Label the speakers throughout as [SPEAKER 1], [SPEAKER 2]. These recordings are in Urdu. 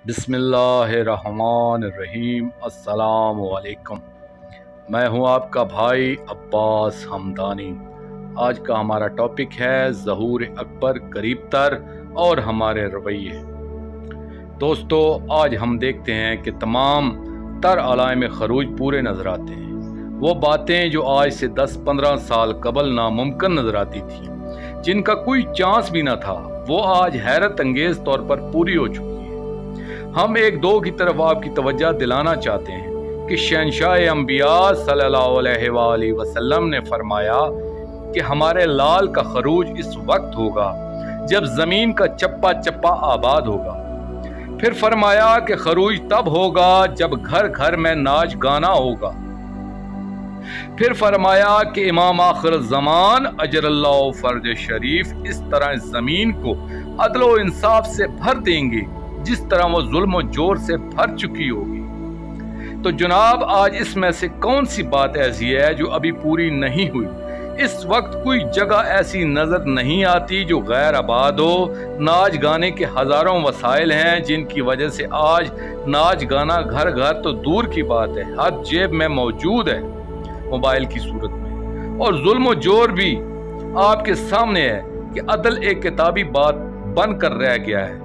[SPEAKER 1] بسم اللہ الرحمن الرحیم۔ السلام علیکم، میں ہوں آپ کا بھائی عباس حمدانی۔ آج کا ہمارا ٹاپک ہے ظہور اکبر قریب تر اور ہمارے رویے۔ دوستو، آج ہم دیکھتے ہیں کہ تمام تر علائم خروج پورے نظر آتے ہیں۔ وہ باتیں جو آج سے 10-15 سال قبل ناممکن نظر آتی تھیں، جن کا کوئی چانس بھی نہ تھا، وہ آج حیرت انگیز طور پر پوری ہو چکی ہیں۔ ہم ایک دو کی طرف آپ کی توجہ دلانا چاہتے ہیں کہ شہنشاہ انبیاء صلی اللہ علیہ وآلہ وسلم نے فرمایا کہ ہمارے لال کا خروج اس وقت ہوگا جب زمین کا چپا چپا آباد ہوگا۔ پھر فرمایا کہ خروج تب ہوگا جب گھر گھر میں ناچ گانا ہوگا۔ پھر فرمایا کہ امام آخر الزمان اجر اللہ فرج شریف اس طرح زمین کو عدل و انصاف سے بھر دیں گے جس طرح وہ ظلم و جور سے بھر چکی ہوگی۔ تو جناب، آج اس میں سے کون سی بات ایسی ہے جو ابھی پوری نہیں ہوئی؟ اس وقت کوئی جگہ ایسی نظر نہیں آتی جو غیر آباد ہو۔ ناچ گانے کے ہزاروں وسائل ہیں جن کی وجہ سے آج ناچ گانا گھر گھر تو دور کی بات ہے، ہر جیب میں موجود ہے موبائل کی صورت میں۔ اور ظلم و جور بھی آپ کے سامنے ہے کہ عدل ایک کتابی بات بن کر رہ گیا ہے۔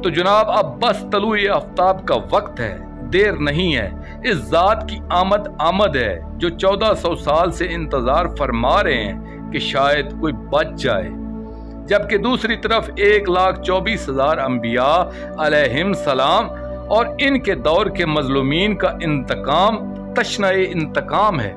[SPEAKER 1] تو جناب، اب بس طلوع آفتاب کا وقت ہے، دیر نہیں ہے۔ اس ذات کی آمد ہے جو 1400 سال سے انتظار فرما رہے ہیں کہ شاید کوئی بچ جائے، جبکہ دوسری طرف 1,24,000 انبیاء علیہم السلام اور ان کے دور کے مظلومین کا انتقام تشنہ انتقام ہے۔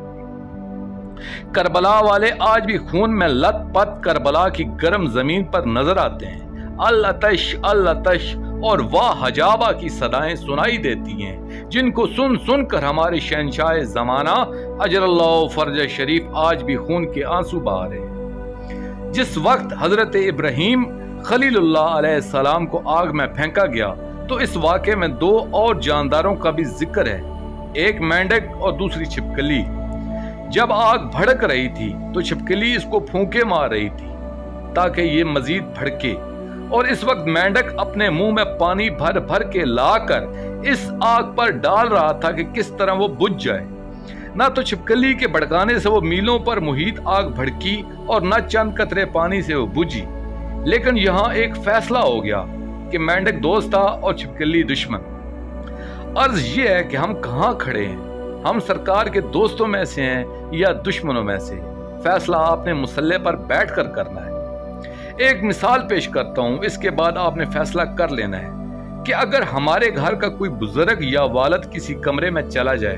[SPEAKER 1] کربلا والے آج بھی خون میں لت پت کربلا کی گرم زمین پر نظر آتے ہیں۔ الاتش الاتش اور واہ حجابہ کی صدائیں سنائی دیتی ہیں، جن کو سن سن کر ہمارے شہنشاہ زمانہ اجر اللہ فرج شریف آج بھی خون کے آنسو بہا رہے ہیں۔ جس وقت حضرت ابراہیم خلیل اللہ علیہ السلام کو آگ میں پھینکا گیا تو اس واقعے میں دو اور جانداروں کا بھی ذکر ہے، ایک مینڈک اور دوسری چھپکلی۔ جب آگ بھڑک رہی تھی تو چھپکلی اس کو پھونکے مار رہی تھی تاکہ یہ مزید بھڑکے، اور اس وقت مینڈک اپنے منہ میں پانی بھر بھر کے لا کر اس آگ پر ڈال رہا تھا کہ کس طرح وہ بجھ جائے۔ نہ تو چھپکلی کے بھڑکانے سے وہ میلوں پر محیط آگ بھڑکی اور نہ چند قطرے پانی سے وہ بجھی، لیکن یہاں ایک فیصلہ ہو گیا کہ مینڈک دوست تھا اور چھپکلی دشمن۔ عرض یہ ہے کہ ہم کہاں کھڑے ہیں؟ ہم سرکار کے دوستوں میں سے ہیں یا دشمنوں میں سے؟ فیصلہ آپ نے مسلح پر بیٹھ کر کرنا ہے۔ ایک مثال پیش کرتا ہوں، اس کے بعد آپ نے فیصلہ کر لینا ہے کہ اگر ہمارے گھر کا کوئی بزرگ یا والد کسی کمرے میں چلا جائے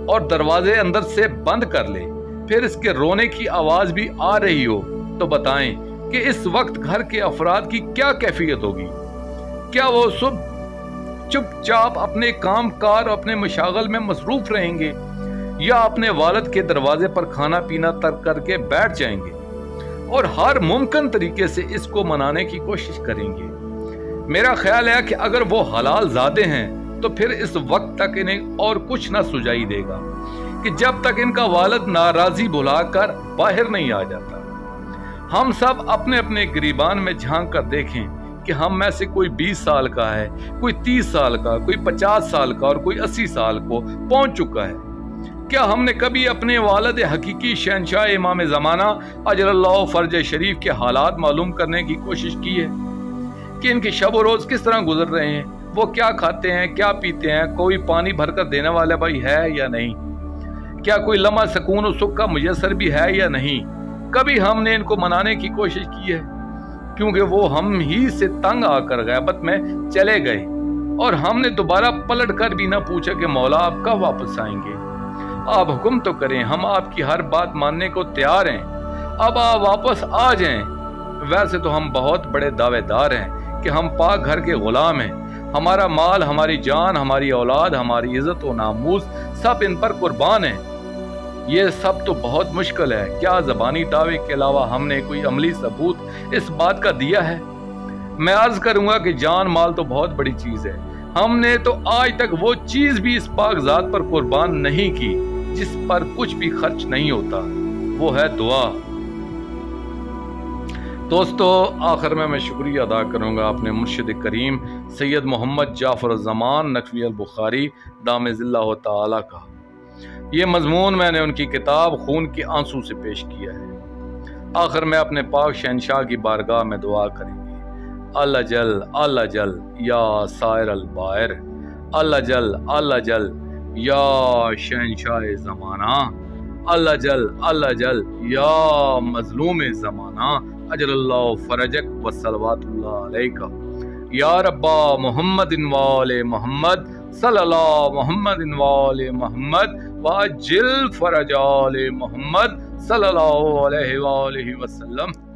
[SPEAKER 1] اور دروازے اندر سے بند کر لے، پھر اس کے رونے کی آواز بھی آ رہی ہو، تو بتائیں کہ اس وقت گھر کے افراد کی کیا کیفیت ہوگی؟ کیا وہ چپ چاپ اپنے کام کار اور اپنے مشاغل میں مصروف رہیں گے، یا اپنے والد کے دروازے پر کھانا پینا ترک کر کے بیٹھ جائیں گے اور ہر ممکن طریقے سے اس کو منانے کی کوشش کریں گے؟ میرا خیال ہے کہ اگر وہ حلال زادے ہیں تو پھر اس وقت تک انہیں اور کچھ نہ سجائی دے گا کہ جب تک ان کا والد ناراضی بھلا کر باہر نہیں آ جاتا۔ ہم سب اپنے اپنے گریبان میں جھانک کر دیکھیں کہ ہم میں سے کوئی 20 سال کا ہے، کوئی 30 سال کا، کوئی 50 سال کا اور کوئی 80 سال کو پہنچ چکا ہے۔ کیا ہم نے کبھی اپنے والد حقیقی شہنشاہ امام زمانہ اجر اللہ فرج شریف کے حالات معلوم کرنے کی کوشش کی ہے کہ ان کی شب و روز کس طرح گزر رہے ہیں؟ وہ کیا کھاتے ہیں، کیا پیتے ہیں؟ کوئی پانی بھر کر دینے والا بھائی ہے یا نہیں؟ کیا کوئی لمحہ سکون و سکھ کا میسر بھی ہے یا نہیں؟ کبھی ہم نے ان کو منانے کی کوشش کی ہے؟ کیونکہ وہ ہم ہی سے تنگ آ کر غیبت میں چلے گئے، اور ہم نے دوبارہ پلٹ کر بھی نہ پوچھا کہ مولا آپ کب واپس آئیں گے؟ آپ حکم تو کریں، ہم آپ کی ہر بات ماننے کو تیار ہیں، اب آپ واپس آ جائیں۔ ویسے تو ہم بہت بڑے دعوے دار ہیں کہ ہم پاک گھر کے غلام ہیں، ہمارا مال، ہماری جان، ہماری اولاد، ہماری عزت و ناموس سب ان پر قربان ہیں۔ یہ سب تو بہت مشکل ہے، کیا زبانی دعوے کے علاوہ ہم نے کوئی عملی ثبوت اس بات کا دیا ہے؟ میں عرض کروں گا کہ جان مال تو بہت بڑی چیز ہے، ہم نے تو آج تک وہ چیز بھی اس پاک ذات پر قربان نہیں کی جس پر کچھ بھی خرچ نہیں ہوتا، وہ ہے دعا۔ دوستو آخر میں شکریہ ادا کروں گا اپنے مرشد کریم سید محمد جعفر الزمان نقوی البخاری دامز اللہ تعالی کا۔ یہ مضمون میں نے ان کی کتاب خون کے آنسو سے پیش کیا ہے۔ آخر میں اپنے پاک شہنشاہ کی بارگاہ میں دعا کریں گے، اللہ جل یا سائر البائر، اللہ جل یا شہنشاہ زمانہ، اللہ جل یا مظلوم زمانہ، اجل اللہ فرجک وصلوات اللہ علیکہ، یا ربا محمد وآل محمد صلی اللہ محمد وآل محمد واجل فرج آل محمد صلی اللہ علیہ وآلہ وسلم۔